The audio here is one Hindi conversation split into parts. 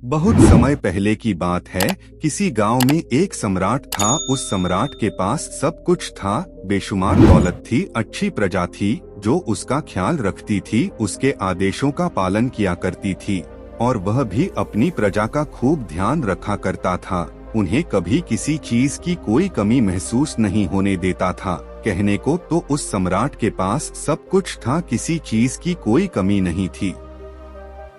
बहुत समय पहले की बात है। किसी गांव में एक सम्राट था। उस सम्राट के पास सब कुछ था। बेशुमार दौलत थी, अच्छी प्रजा थी जो उसका ख्याल रखती थी, उसके आदेशों का पालन किया करती थी और वह भी अपनी प्रजा का खूब ध्यान रखा करता था। उन्हें कभी किसी चीज की कोई कमी महसूस नहीं होने देता था। कहने को तो उस सम्राट के पास सब कुछ था, किसी चीज की कोई कमी नहीं थी,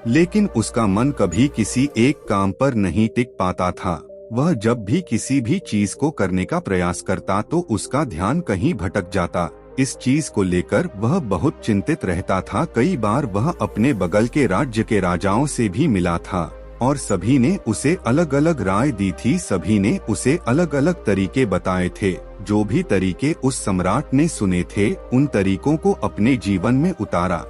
लेकिन उसका मन कभी किसी एक काम पर नहीं टिक पाता था। वह जब भी किसी भी चीज को करने का प्रयास करता तो उसका ध्यान कहीं भटक जाता। इस चीज को लेकर वह बहुत चिंतित रहता था। कई बार वह अपने बगल के राज्य के राजाओं से भी मिला था और सभी ने उसे अलग अलग राय दी थी। सभी ने उसे अलग अलग तरीके बताए थे। जो भी तरीके उस सम्राट ने सुने थे, उन तरीकों को अपने जीवन में उतारा,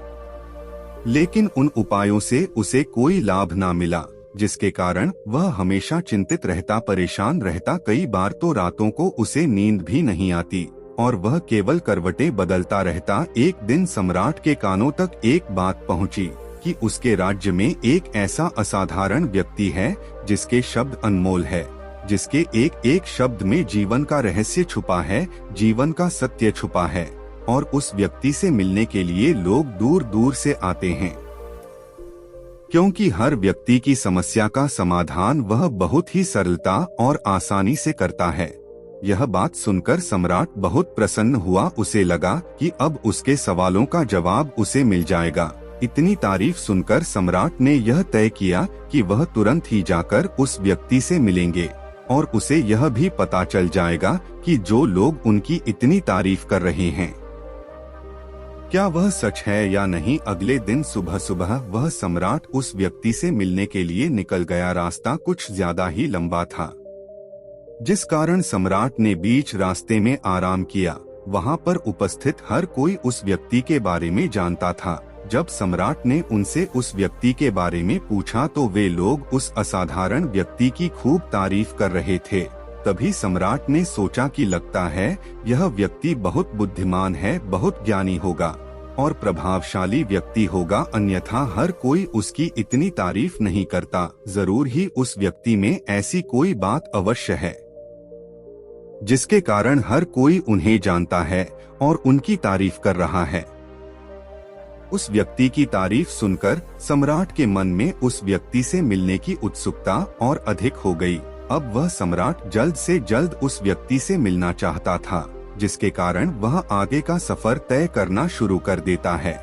लेकिन उन उपायों से उसे कोई लाभ ना मिला, जिसके कारण वह हमेशा चिंतित रहता, परेशान रहता। कई बार तो रातों को उसे नींद भी नहीं आती और वह केवल करवटें बदलता रहता। एक दिन सम्राट के कानों तक एक बात पहुंची कि उसके राज्य में एक ऐसा असाधारण व्यक्ति है जिसके शब्द अनमोल है, जिसके एक एक शब्द में जीवन का रहस्य छुपा है, जीवन का सत्य छुपा है, और उस व्यक्ति से मिलने के लिए लोग दूर दूर से आते हैं, क्योंकि हर व्यक्ति की समस्या का समाधान वह बहुत ही सरलता और आसानी से करता है। यह बात सुनकर सम्राट बहुत प्रसन्न हुआ। उसे लगा कि अब उसके सवालों का जवाब उसे मिल जाएगा। इतनी तारीफ सुनकर सम्राट ने यह तय किया कि वह तुरंत ही जाकर उस व्यक्ति से मिलेंगे और उसे यह भी पता चल जाएगा कि जो लोग उनकी इतनी तारीफ कर रहे हैं, क्या वह सच है या नहीं। अगले दिन सुबह सुबह वह सम्राट उस व्यक्ति से मिलने के लिए निकल गया। रास्ता कुछ ज्यादा ही लंबा था, जिस कारण सम्राट ने बीच रास्ते में आराम किया। वहां पर उपस्थित हर कोई उस व्यक्ति के बारे में जानता था। जब सम्राट ने उनसे उस व्यक्ति के बारे में पूछा तो वे लोग उस असाधारण व्यक्ति की खूब तारीफ कर रहे थे। तभी सम्राट ने सोचा कि लगता है यह व्यक्ति बहुत बुद्धिमान है, बहुत ज्ञानी होगा और प्रभावशाली व्यक्ति होगा, अन्यथा हर कोई उसकी इतनी तारीफ नहीं करता। जरूर ही उस व्यक्ति में ऐसी कोई बात अवश्य है जिसके कारण हर कोई उन्हें जानता है और उनकी तारीफ कर रहा है। उस व्यक्ति की तारीफ सुनकर सम्राट के मन में उस व्यक्ति से मिलने की उत्सुकता और अधिक हो गई। अब वह सम्राट जल्द से जल्द उस व्यक्ति से मिलना चाहता था, जिसके कारण वह आगे का सफर तय करना शुरू कर देता है।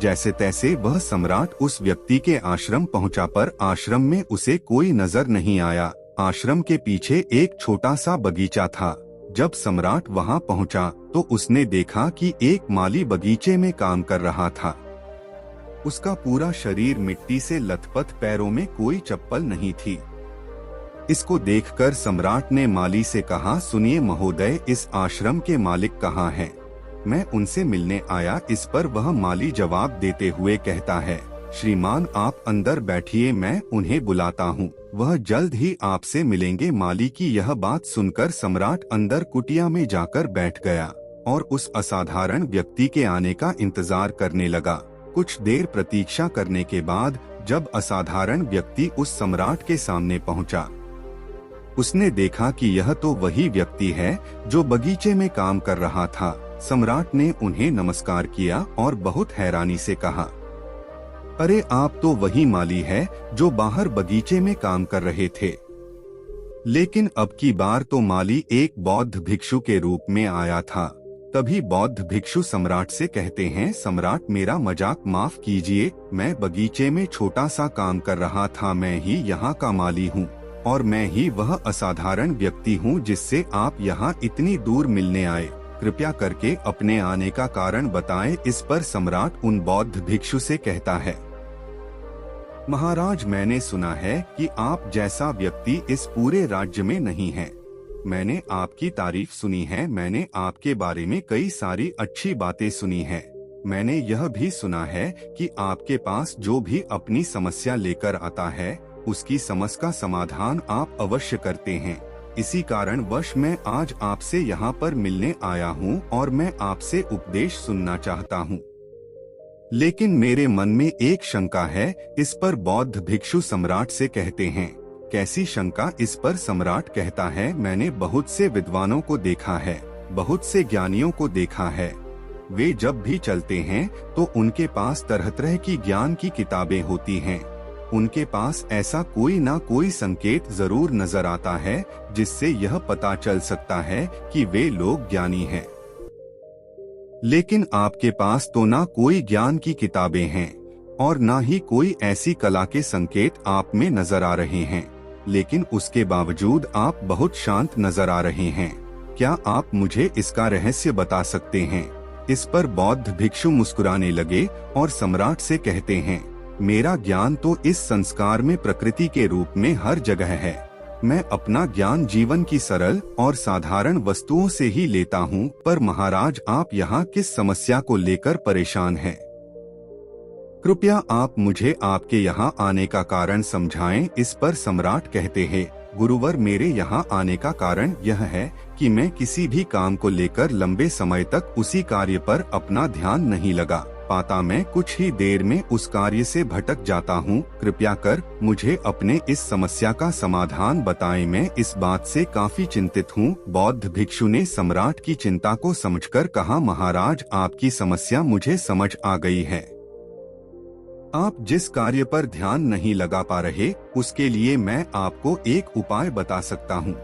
जैसे तैसे वह सम्राट उस व्यक्ति के आश्रम पहुंचा, पर आश्रम में उसे कोई नजर नहीं आया। आश्रम के पीछे एक छोटा सा बगीचा था। जब सम्राट वहां पहुंचा तो उसने देखा कि एक माली बगीचे में काम कर रहा था। उसका पूरा शरीर मिट्टी से लथपथ, पैरों में कोई चप्पल नहीं थी। इसको देखकर सम्राट ने माली से कहा, सुनिए महोदय, इस आश्रम के मालिक कहाँ हैं? मैं उनसे मिलने आया। इस पर वह माली जवाब देते हुए कहता है, श्रीमान आप अंदर बैठिए, मैं उन्हें बुलाता हूँ, वह जल्द ही आपसे मिलेंगे। माली की यह बात सुनकर सम्राट अंदर कुटिया में जाकर बैठ गया और उस असाधारण व्यक्ति के आने का इंतजार करने लगा। कुछ देर प्रतीक्षा करने के बाद जब असाधारण व्यक्ति उस सम्राट के सामने पहुंचा, उसने देखा कि यह तो वही व्यक्ति है जो बगीचे में काम कर रहा था। सम्राट ने उन्हें नमस्कार किया और बहुत हैरानी से कहा, अरे आप तो वही माली है जो बाहर बगीचे में काम कर रहे थे। लेकिन अब की बार तो माली एक बौद्ध भिक्षु के रूप में आया था। तभी बौद्ध भिक्षु सम्राट से कहते हैं, सम्राट मेरा मजाक माफ कीजिए, मैं बगीचे में छोटा सा काम कर रहा था, मैं ही यहाँ का माली हूँ और मैं ही वह असाधारण व्यक्ति हूँ जिससे आप यहाँ इतनी दूर मिलने आए। कृपया करके अपने आने का कारण बताएं। इस पर सम्राट उन बौद्ध भिक्षु से कहता है, महाराज मैंने सुना है कि आप जैसा व्यक्ति इस पूरे राज्य में नहीं है। मैंने आपकी तारीफ सुनी है, मैंने आपके बारे में कई सारी अच्छी बातें सुनी हैं। मैंने यह भी सुना है कि आपके पास जो भी अपनी समस्या लेकर आता है उसकी समस्या का समाधान आप अवश्य करते हैं। इसी कारणवश मैं आज आपसे यहाँ पर मिलने आया हूँ और मैं आपसे उपदेश सुनना चाहता हूँ। लेकिन मेरे मन में एक शंका है। इस पर बौद्ध भिक्षु सम्राट से कहते हैं। कैसी शंका? इस पर सम्राट कहता है, मैंने बहुत से विद्वानों को देखा है, बहुत से ज्ञानियों को देखा है। वे जब भी चलते हैं तो उनके पास तरह तरह की ज्ञान की किताबें होती हैं। उनके पास ऐसा कोई ना कोई संकेत जरूर नजर आता है जिससे यह पता चल सकता है कि वे लोग ज्ञानी हैं। लेकिन आपके पास तो ना कोई ज्ञान की किताबें हैं और ना ही कोई ऐसी कला के संकेत आप में नजर आ रहे हैं, लेकिन उसके बावजूद आप बहुत शांत नजर आ रहे हैं। क्या आप मुझे इसका रहस्य बता सकते हैं? इस पर बौद्ध भिक्षु मुस्कुराने लगे और सम्राट से कहते हैं, मेरा ज्ञान तो इस संस्कार में प्रकृति के रूप में हर जगह है। मैं अपना ज्ञान जीवन की सरल और साधारण वस्तुओं से ही लेता हूँ। पर महाराज, आप यहाँ किस समस्या को लेकर परेशान हैं? कृपया आप मुझे आपके यहाँ आने का कारण समझाएं। इस पर सम्राट कहते हैं, गुरुवर, मेरे यहाँ आने का कारण यह है कि मैं किसी भी काम को लेकर लंबे समय तक उसी कार्य पर अपना ध्यान नहीं लगा पाता। मैं कुछ ही देर में उस कार्य से भटक जाता हूँ। कृपया कर मुझे अपने इस समस्या का समाधान बताएं। मैं इस बात से काफी चिंतित हूँ। बौद्ध भिक्षु ने सम्राट की चिंता को समझकर कहा, महाराज, आपकी समस्या मुझे समझ आ गई है। आप जिस कार्य पर ध्यान नहीं लगा पा रहे, उसके लिए मैं आपको एक उपाय बता सकता हूँ।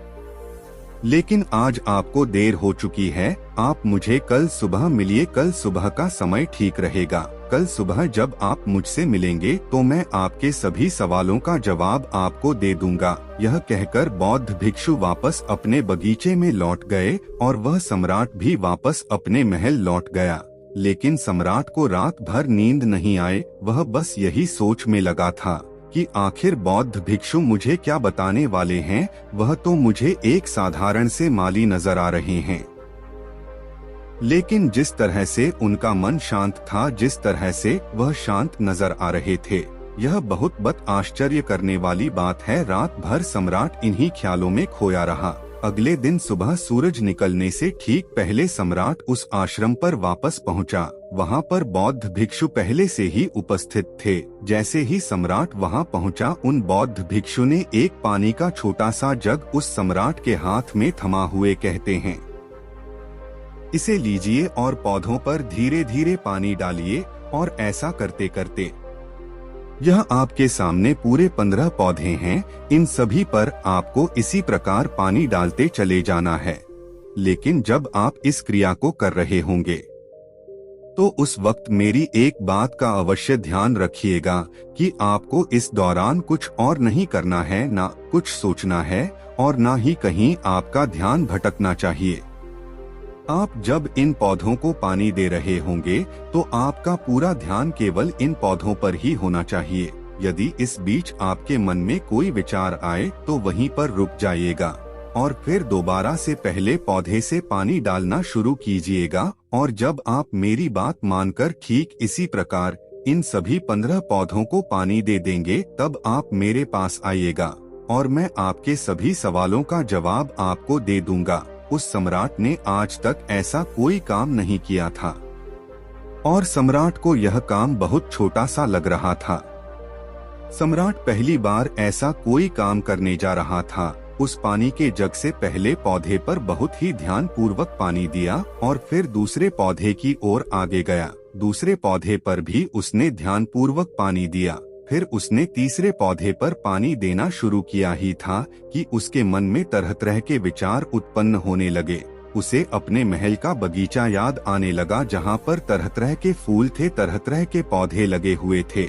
लेकिन आज आपको देर हो चुकी है। आप मुझे कल सुबह मिलिए। कल सुबह का समय ठीक रहेगा। कल सुबह जब आप मुझसे मिलेंगे तो मैं आपके सभी सवालों का जवाब आपको दे दूंगा। यह कहकर बौद्ध भिक्षु वापस अपने बगीचे में लौट गए और वह सम्राट भी वापस अपने महल लौट गया। लेकिन सम्राट को रात भर नींद नहीं आए। वह बस यही सोच में लगा था कि आखिर बौद्ध भिक्षु मुझे क्या बताने वाले हैं। वह तो मुझे एक साधारण से माली नजर आ रहे हैं, लेकिन जिस तरह से उनका मन शांत था, जिस तरह से वह शांत नजर आ रहे थे, यह बहुत आश्चर्य करने वाली बात है। रात भर सम्राट इन्हीं ख्यालों में खोया रहा। अगले दिन सुबह सूरज निकलने से ठीक पहले सम्राट उस आश्रम पर वापस पहुंचा। वहां पर बौद्ध भिक्षु पहले से ही उपस्थित थे। जैसे ही सम्राट वहां पहुंचा, उन बौद्ध भिक्षु ने एक पानी का छोटा सा जग उस सम्राट के हाथ में थमा हुए कहते हैं, इसे लीजिए और पौधों पर धीरे धीरे पानी डालिए। और ऐसा करते करते यह आपके सामने पूरे 15 पौधे हैं। इन सभी पर आपको इसी प्रकार पानी डालते चले जाना है। लेकिन जब आप इस क्रिया को कर रहे होंगे तो उस वक्त मेरी एक बात का अवश्य ध्यान रखिएगा कि आपको इस दौरान कुछ और नहीं करना है, ना कुछ सोचना है और ना ही कहीं आपका ध्यान भटकना चाहिए। आप जब इन पौधों को पानी दे रहे होंगे तो आपका पूरा ध्यान केवल इन पौधों पर ही होना चाहिए। यदि इस बीच आपके मन में कोई विचार आए तो वहीं पर रुक जाइएगा और फिर दोबारा से पहले पौधे से पानी डालना शुरू कीजिएगा। और जब आप मेरी बात मानकर ठीक इसी प्रकार इन सभी 15 पौधों को पानी दे देंगे, तब आप मेरे पास आइएगा और मैं आपके सभी सवालों का जवाब आपको दे दूंगा। उस सम्राट ने आज तक ऐसा कोई काम नहीं किया था और सम्राट को यह काम बहुत छोटा सा लग रहा था। सम्राट पहली बार ऐसा कोई काम करने जा रहा था। उस पानी के जग से पहले पौधे पर बहुत ही ध्यान पूर्वक पानी दिया और फिर दूसरे पौधे की ओर आगे गया। दूसरे पौधे पर भी उसने ध्यान पूर्वक पानी दिया। फिर उसने तीसरे पौधे पर पानी देना शुरू किया ही था कि उसके मन में तरह तरह के विचार उत्पन्न होने लगे। उसे अपने महल का बगीचा याद आने लगा, जहाँ पर तरह तरह के फूल थे, तरह तरह के पौधे लगे हुए थे।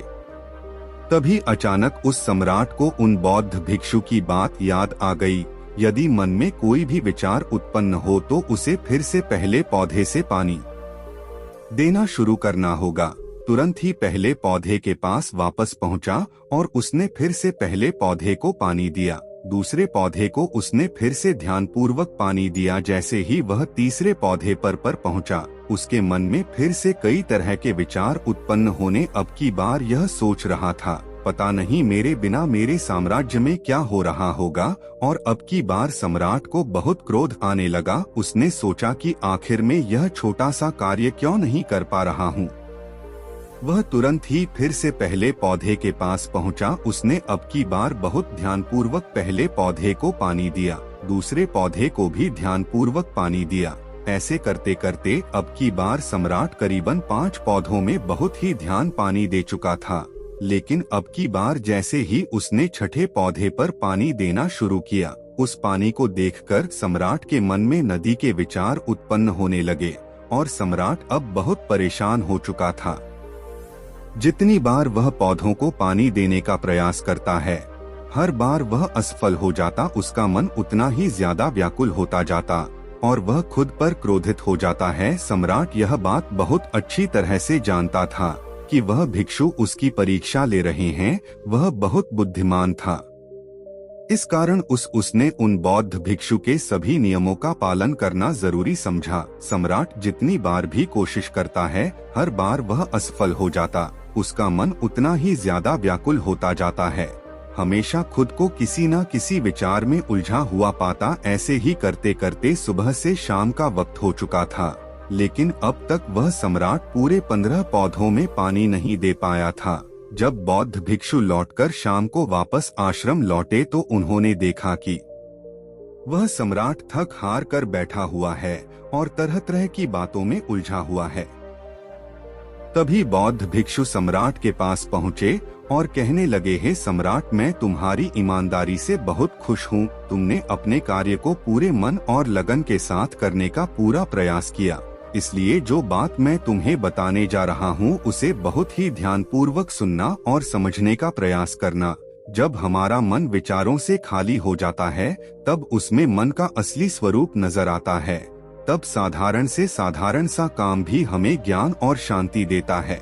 तभी अचानक उस सम्राट को उन बौद्ध भिक्षु की बात याद आ गई। यदि मन में कोई भी विचार उत्पन्न हो तो उसे फिर से पहले पौधे से पानी देना शुरू करना होगा। तुरंत ही पहले पौधे के पास वापस पहुंचा और उसने फिर से पहले पौधे को पानी दिया। दूसरे पौधे को उसने फिर से ध्यानपूर्वक पानी दिया। जैसे ही वह तीसरे पौधे पर पहुंचा, उसके मन में फिर से कई तरह के विचार उत्पन्न होने। अब की बार यह सोच रहा था, पता नहीं मेरे बिना मेरे साम्राज्य में क्या हो रहा होगा। और अब की बार सम्राट को बहुत क्रोध आने लगा। उसने सोचा कि आखिर में यह छोटा सा कार्य क्यों नहीं कर पा रहा हूँ। वह तुरंत ही फिर से पहले पौधे के पास पहुंचा। उसने अब की बार बहुत ध्यानपूर्वक पहले पौधे को पानी दिया, दूसरे पौधे को भी ध्यानपूर्वक पानी दिया। ऐसे करते करते अब की बार सम्राट करीबन 5 पौधों में बहुत ही ध्यान पानी दे चुका था। लेकिन अब की बार जैसे ही उसने छठे पौधे पर पानी देना शुरू किया, उस पानी को देखकर सम्राट के मन में नदी के विचार उत्पन्न होने लगे और सम्राट अब बहुत परेशान हो चुका था। जितनी बार वह पौधों को पानी देने का प्रयास करता है, हर बार वह असफल हो जाता। उसका मन उतना ही ज्यादा व्याकुल होता जाता और वह खुद पर क्रोधित हो जाता है। सम्राट यह बात बहुत अच्छी तरह से जानता था कि वह भिक्षु उसकी परीक्षा ले रहे हैं। वह बहुत बुद्धिमान था, इस कारण उसने उन बौद्ध भिक्षु के सभी नियमों का पालन करना जरूरी समझा। सम्राट जितनी बार भी कोशिश करता है, हर बार वह असफल हो जाता। उसका मन उतना ही ज्यादा व्याकुल होता जाता है, हमेशा खुद को किसी न किसी विचार में उलझा हुआ पाता। ऐसे ही करते करते सुबह से शाम का वक्त हो चुका था, लेकिन अब तक वह सम्राट पूरे 15 पौधों में पानी नहीं दे पाया था। जब बौद्ध भिक्षु लौटकर शाम को वापस आश्रम लौटे तो उन्होंने देखा कि वह सम्राट थक हार कर बैठा हुआ है और तरह तरह की बातों में उलझा हुआ है। तभी बौद्ध भिक्षु सम्राट के पास पहुँचे और कहने लगे, हे सम्राट, मैं तुम्हारी ईमानदारी से बहुत खुश हूँ। तुमने अपने कार्य को पूरे मन और लगन के साथ करने का पूरा प्रयास किया, इसलिए जो बात मैं तुम्हें बताने जा रहा हूँ उसे बहुत ही ध्यानपूर्वक सुनना और समझने का प्रयास करना। जब हमारा मन विचारों से खाली हो जाता है, तब उसमें मन का असली स्वरूप नजर आता है। तब साधारण से साधारण सा काम भी हमें ज्ञान और शांति देता है।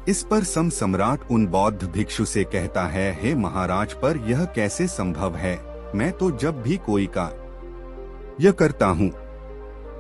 इस पर सम्राट उन बौद्ध भिक्षु से कहता है, हे महाराज, पर यह कैसे संभव है? मैं तो जब भी कोई कार्य करता हूँ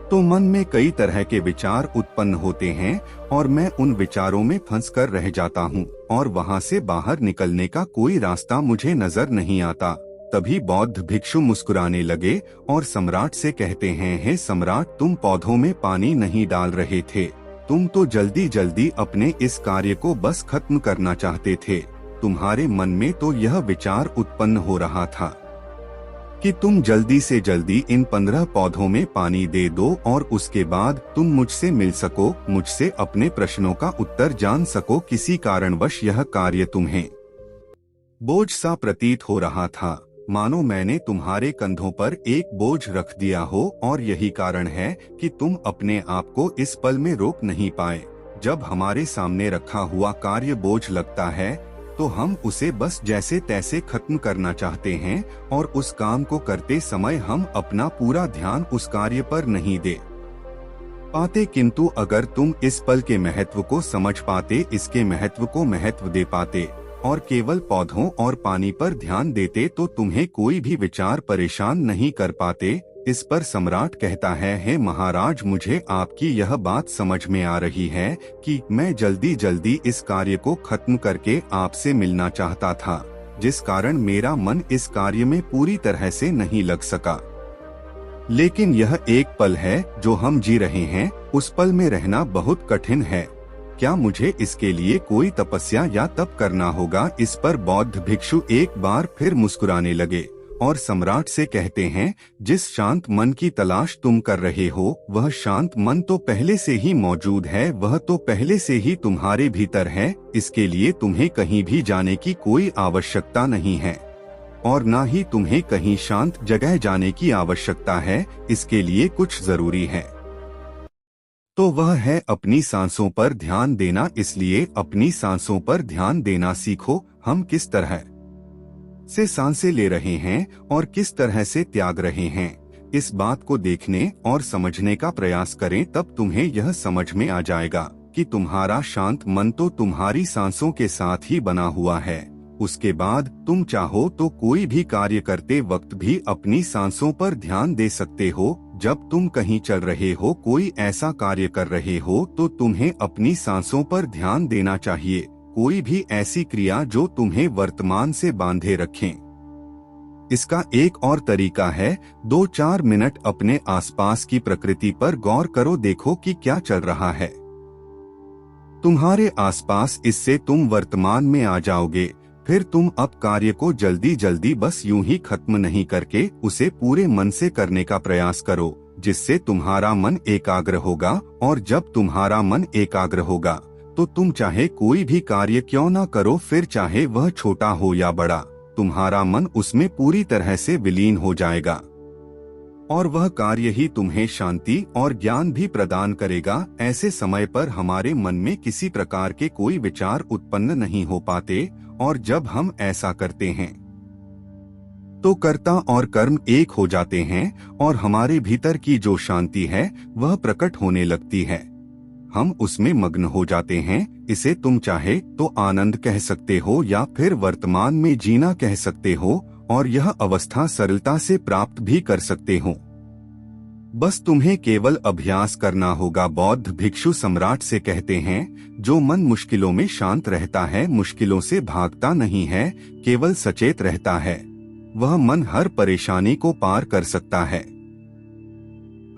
तो मन में कई तरह के विचार उत्पन्न होते हैं और मैं उन विचारों में फंस कर रह जाता हूँ और वहाँ से बाहर निकलने का कोई रास्ता मुझे नजर नहीं आता। तभी बौद्ध भिक्षु मुस्कुराने लगे और सम्राट से कहते हैं, हे सम्राट, तुम पौधों में पानी नहीं डाल रहे थे, तुम तो जल्दी जल्दी अपने इस कार्य को बस खत्म करना चाहते थे। तुम्हारे मन में तो यह विचार उत्पन्न हो रहा था कि तुम जल्दी से जल्दी इन 15 पौधों में पानी दे दो और उसके बाद तुम मुझसे मिल सको, मुझसे अपने प्रश्नों का उत्तर जान सको। किसी कारणवश यह कार्य तुम्हें बोझ सा प्रतीत हो रहा था, मानो मैंने तुम्हारे कंधों पर एक बोझ रख दिया हो और यही कारण है कि तुम अपने आप को इस पल में रोक नहीं पाए। जब हमारे सामने रखा हुआ कार्य बोझ लगता है तो हम उसे बस जैसे तैसे खत्म करना चाहते हैं और उस काम को करते समय हम अपना पूरा ध्यान उस कार्य पर नहीं दे पाते। किंतु अगर तुम इस पल के महत्व को समझ पाते, इसके महत्व को महत्व दे पाते और केवल पौधों और पानी पर ध्यान देते, तो तुम्हें कोई भी विचार परेशान नहीं कर पाते। इस पर सम्राट कहता है, हे महाराज, मुझे आपकी यह बात समझ में आ रही है कि मैं जल्दी जल्दी इस कार्य को खत्म करके आपसे मिलना चाहता था, जिस कारण मेरा मन इस कार्य में पूरी तरह से नहीं लग सका। लेकिन यह एक पल है जो हम जी रहे हैं, उस पल में रहना बहुत कठिन है। क्या मुझे इसके लिए कोई तपस्या या तप करना होगा? इस पर बौद्ध भिक्षु एक बार फिर मुस्कुराने लगे और सम्राट से कहते हैं, जिस शांत मन की तलाश तुम कर रहे हो, वह शांत मन तो पहले से ही मौजूद है, वह तो पहले से ही तुम्हारे भीतर है। इसके लिए तुम्हें कहीं भी जाने की कोई आवश्यकता नहीं है और न ही तुम्हें कहीं शांत जगह जाने की आवश्यकता है। इसके लिए कुछ जरूरी है तो वह है अपनी सांसों पर ध्यान देना। इसलिए अपनी सांसों पर ध्यान देना सीखो। हम किस तरह से सांसें ले रहे हैं और किस तरह से त्याग रहे हैं, इस बात को देखने और समझने का प्रयास करें, तब तुम्हें यह समझ में आ जाएगा कि तुम्हारा शांत मन तो तुम्हारी सांसों के साथ ही बना हुआ है। उसके बाद तुम चाहो तो कोई भी कार्य करते वक्त भी अपनी सांसों पर ध्यान दे सकते हो। जब तुम कहीं चल रहे हो, कोई ऐसा कार्य कर रहे हो, तो तुम्हें अपनी सांसों पर ध्यान देना चाहिए। कोई भी ऐसी क्रिया जो तुम्हें वर्तमान से बांधे रखें। इसका एक और तरीका है, 2-4 मिनट अपने आसपास की प्रकृति पर गौर करो, देखो कि क्या चल रहा है। तुम्हारे आसपास, इससे तुम वर्तमान में आ जाओगे। फिर तुम अब कार्य को जल्दी जल्दी बस यूं ही खत्म नहीं करके उसे पूरे मन से करने का प्रयास करो, जिससे तुम्हारा मन एकाग्र होगा। और जब तुम्हारा मन एकाग्र होगा तो तुम चाहे कोई भी कार्य क्यों ना करो, फिर चाहे वह छोटा हो या बड़ा, तुम्हारा मन उसमें पूरी तरह से विलीन हो जाएगा। और वह कार्य ही तुम्हें शांति और ज्ञान भी प्रदान करेगा। ऐसे समय पर हमारे मन में किसी प्रकार के कोई विचार उत्पन्न नहीं हो पाते, और जब हम ऐसा करते हैं तो कर्ता और कर्म एक हो जाते हैं, और हमारे भीतर की जो शांति है वह प्रकट होने लगती है। हम उसमें मग्न हो जाते हैं। इसे तुम चाहे तो आनंद कह सकते हो या फिर वर्तमान में जीना कह सकते हो, और यह अवस्था सरलता से प्राप्त भी कर सकते हो। बस तुम्हें केवल अभ्यास करना होगा। बौद्ध भिक्षु सम्राट से कहते हैं, जो मन मुश्किलों में शांत रहता है, मुश्किलों से भागता नहीं है, केवल सचेत रहता है, वह मन हर परेशानी को पार कर सकता है,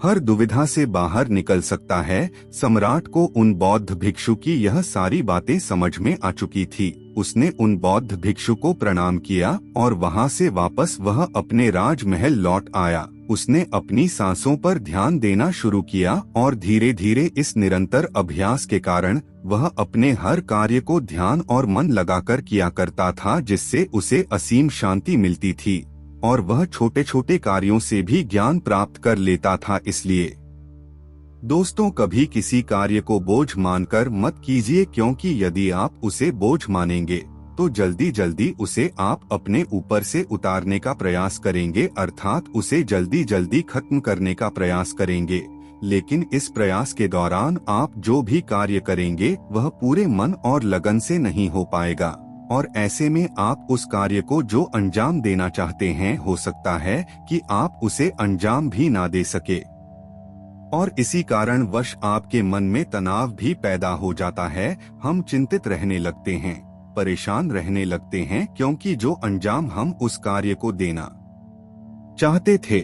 हर दुविधा से बाहर निकल सकता है। सम्राट को उन बौद्ध भिक्षु की यह सारी बातें समझ में आ चुकी थी। उसने उन बौद्ध भिक्षु को प्रणाम किया और वहां से वापस वह अपने राजमहल लौट आया। उसने अपनी सांसों पर ध्यान देना शुरू किया, और धीरे धीरे इस निरंतर अभ्यास के कारण वह अपने हर कार्य को ध्यान और मन लगाकर किया करता था, जिससे उसे असीम शांति मिलती थी, और वह छोटे छोटे कार्यों से भी ज्ञान प्राप्त कर लेता था। इसलिए दोस्तों, कभी किसी कार्य को बोझ मानकर मत कीजिए, क्योंकि यदि आप उसे बोझ मानेंगे तो जल्दी जल्दी उसे आप अपने ऊपर से उतारने का प्रयास करेंगे, अर्थात उसे जल्दी जल्दी खत्म करने का प्रयास करेंगे। लेकिन इस प्रयास के दौरान आप जो भी कार्य करेंगे वह पूरे मन और लगन से नहीं हो पाएगा, और ऐसे में आप उस कार्य को जो अंजाम देना चाहते हैं, हो सकता है कि आप उसे अंजाम भी ना दे सके। और इसी कारण वश आपके मन में तनाव भी पैदा हो जाता है। हम चिंतित रहने लगते हैं, परेशान रहने लगते हैं, क्योंकि जो अंजाम हम उस कार्य को देना चाहते थे,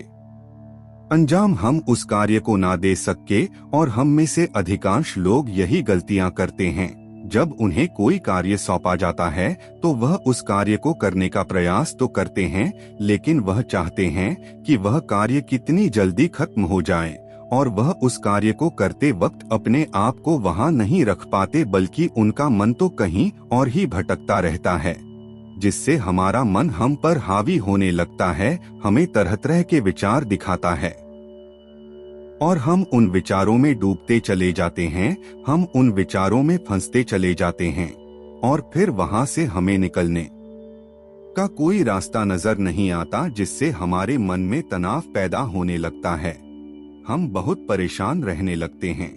अंजाम हम उस कार्य को ना दे सके। और हम में से अधिकांश लोग यही गलतियां करते हैं। जब उन्हें कोई कार्य सौंपा जाता है तो वह उस कार्य को करने का प्रयास तो करते हैं, लेकिन वह चाहते हैं कि वह कार्य कितनी जल्दी खत्म हो जाए, और वह उस कार्य को करते वक्त अपने आप को वहां नहीं रख पाते, बल्कि उनका मन तो कहीं और ही भटकता रहता है, जिससे हमारा मन हम पर हावी होने लगता है, हमें तरह तरह के विचार दिखाता है, और हम उन विचारों में डूबते चले जाते हैं, हम उन विचारों में फंसते चले जाते हैं, और फिर वहां से हमें निकलने का कोई रास्ता नजर नहीं आता, जिससे हमारे मन में तनाव पैदा होने लगता है। हम बहुत परेशान रहने लगते हैं।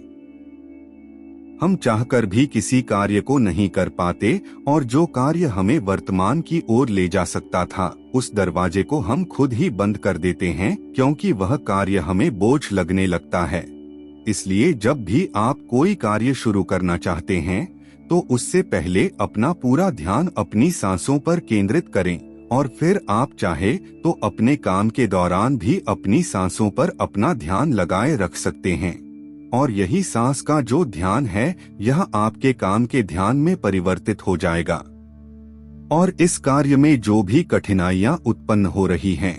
हम चाहकर भी किसी कार्य को नहीं कर पाते, और जो कार्य हमें वर्तमान की ओर ले जा सकता था, उस दरवाजे को हम खुद ही बंद कर देते हैं, क्योंकि वह कार्य हमें बोझ लगने लगता है। इसलिए जब भी आप कोई कार्य शुरू करना चाहते हैं तो उससे पहले अपना पूरा ध्यान अपनी सांसों पर केंद्रित करें, और फिर आप चाहे तो अपने काम के दौरान भी अपनी सांसों पर अपना ध्यान लगाए रख सकते हैं। और यही सांस का जो ध्यान है, यह आपके काम के ध्यान में परिवर्तित हो जाएगा, और इस कार्य में जो भी कठिनाइयां उत्पन्न हो रही हैं,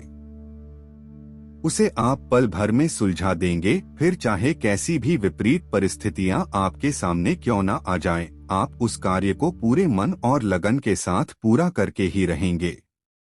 उसे आप पल भर में सुलझा देंगे। फिर चाहे कैसी भी विपरीत परिस्थितियां आपके सामने क्यों न आ जाएं, आप उस कार्य को पूरे मन और लगन के साथ पूरा करके ही रहेंगे।